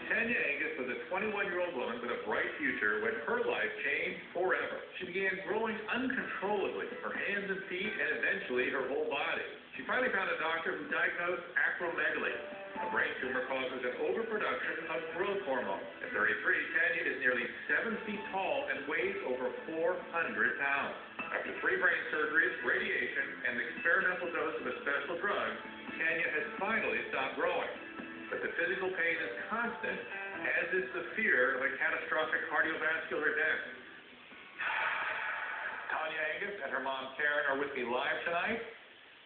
Tanya Angus was a 21-year-old woman with a bright future when her life changed forever. She began growing uncontrollably, her hands and feet, and eventually her whole body. She finally found a doctor who diagnosed acromegaly. A brain tumor causes an overproduction of growth hormone. At 33, Tanya is nearly 7 feet tall and weighs over 400 pounds. After 3 brain surgeries, radiation, and an experimental dose of a special drug, Tanya has finally stopped growing. But the physical pain is constant, as is the fear of a catastrophic cardiovascular death. Tanya Angus and her mom Karen are with me live tonight.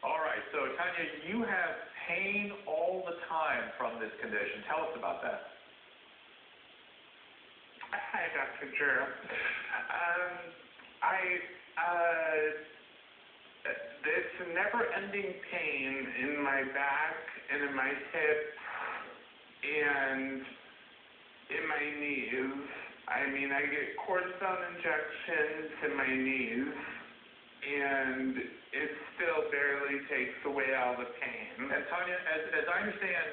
All right, so Tanya, you have pain all the time from this condition. Tell us about that. Hi, Dr. Drew. It's a never-ending pain in my back and in my hips and in my knees. I mean, I get cortisone injections in my knees, and it still barely takes away all the pain. And Tanya, as I understand,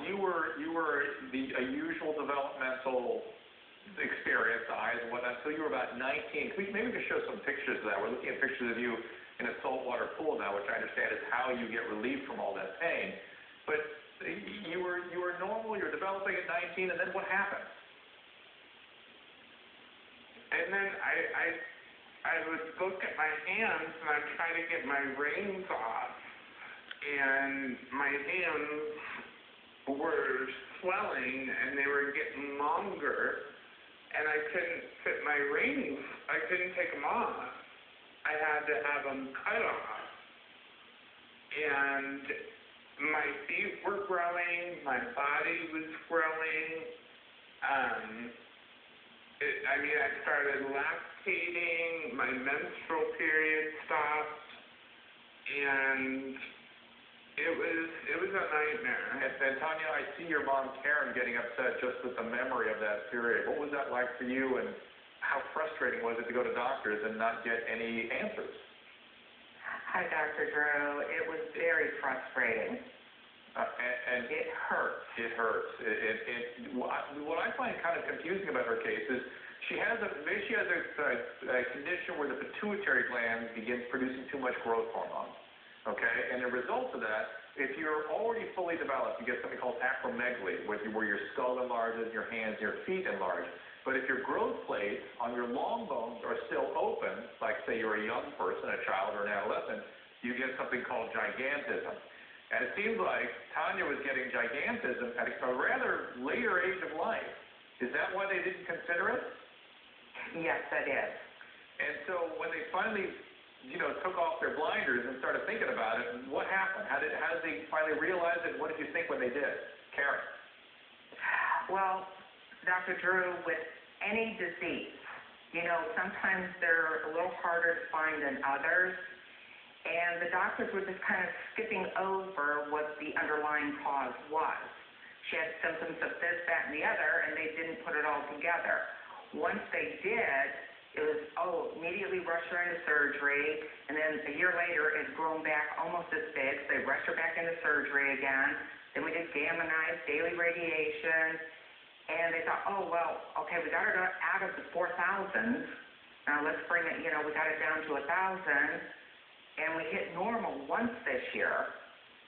you were a usual developmental experience, eyes and whatnot, until you were about 19. Maybe we could show some pictures of that. We're looking at pictures of you in a saltwater pool now, which I understand is how you get relief from all that pain. But you were normal, you were developing at 19, and then what happened? And then I would look at my hands and I'd try to get my rings off, and my hands were swelling and they were getting longer, and I couldn't fit my rings. I couldn't take them off. I had to have them cut off. And my feet were growing, my body was growing. I started lactating, my menstrual period stopped, and it was a nightmare. And Tanya, I see your mom Karen getting upset just with the memory of that period. What was that like for you, and how frustrating was it to go to doctors and not get any answers? Hi, Dr. Drew. It was very frustrating. And it hurts. It hurts. What I find kind of confusing about her case is she has a condition where the pituitary gland begins producing too much growth hormone. Okay, and the result of that, if you're already fully developed, you get something called acromegaly, where your skull enlarges, your hands, your feet enlarge. But if your growth plates on your long bones are still open, like say you're a young person, a child or an adolescent, you get something called gigantism. And it seems like Tanya was getting gigantism at a rather later age of life. Is that why they didn't consider it? Yes, that is. And so when they finally, took off their blinders and started thinking about it, what happened? How did they finally realize it? What did you think when they did? Karen? Well, Dr. Drew, with any disease, sometimes they're a little harder to find than others. And the doctors were just kind of skipping over what the underlying cause was. She had symptoms of this, that, and the other, and they didn't put it all together. Once they did, it was, immediately rushed her into surgery, and then a year later, it had grown back almost as big, so they rushed her back into surgery again. Then we did gamma knives, daily radiation, and they thought, okay, we got her out of the 4,000s. Now let's bring it, we got it down to 1,000. And we hit normal once this year,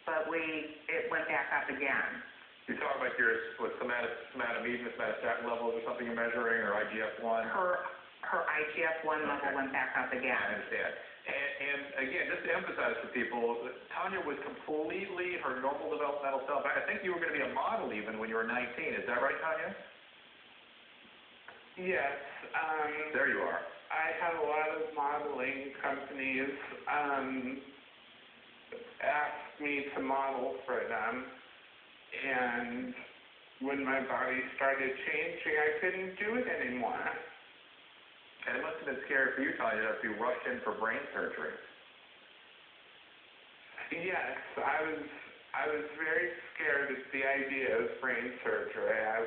but it went back up again. You're talking about your somatostatin levels or something you're measuring, or IGF-1? Her IGF-1 level went back up again. I understand. And again, just to emphasize for people, Tanya was completely her normal developmental self. I think you were going to be a model even when you were 19. Is that right, Tanya? Yes. There you are. I have a lot of modeling companies ask me to model for them, and when my body started changing, I couldn't do it anymore. And it must have been scary for you, Tanya, to be rushed in for brain surgery. Yes, I was very scared at the idea of brain surgery. I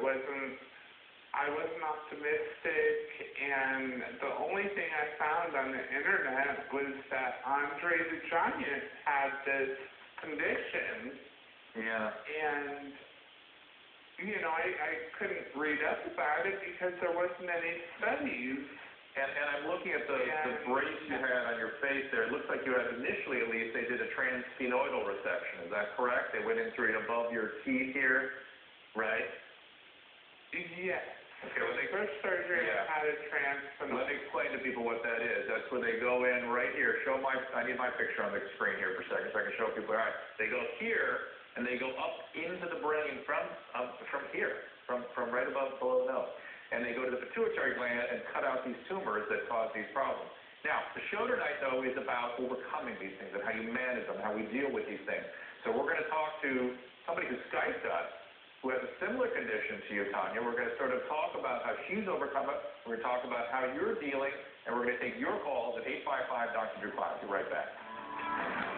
wasn't optimistic, and the only thing I found on the internet was that Andre the Giant had this condition. Yeah. And, you know, I couldn't read up about it because there wasn't any studies. And I'm looking at the brace you had on your face there. It looks like you had, initially at least, they did a transsphenoidal resection. Is that correct? They went in through above your teeth here, right? Yes. Okay, well, they, first surgery I had a transplant. let me explain to people what that is. That's where they go in right here. I need my picture on the screen here for a second so I can show people. All right, they go here and they go up into the brain from here, from right above below the nose. And they go to the pituitary gland and cut out these tumors that cause these problems. Now, the show tonight, though, is about overcoming these things and how you manage them, how we deal with these things. So we're going to talk to somebody who Skyped us, who has a similar condition to you, Tanya. We're going to sort of talk about how she's overcome it. We're going to talk about how you're dealing, and we're going to take your calls at 855-Dr. Drew 5. Be right back.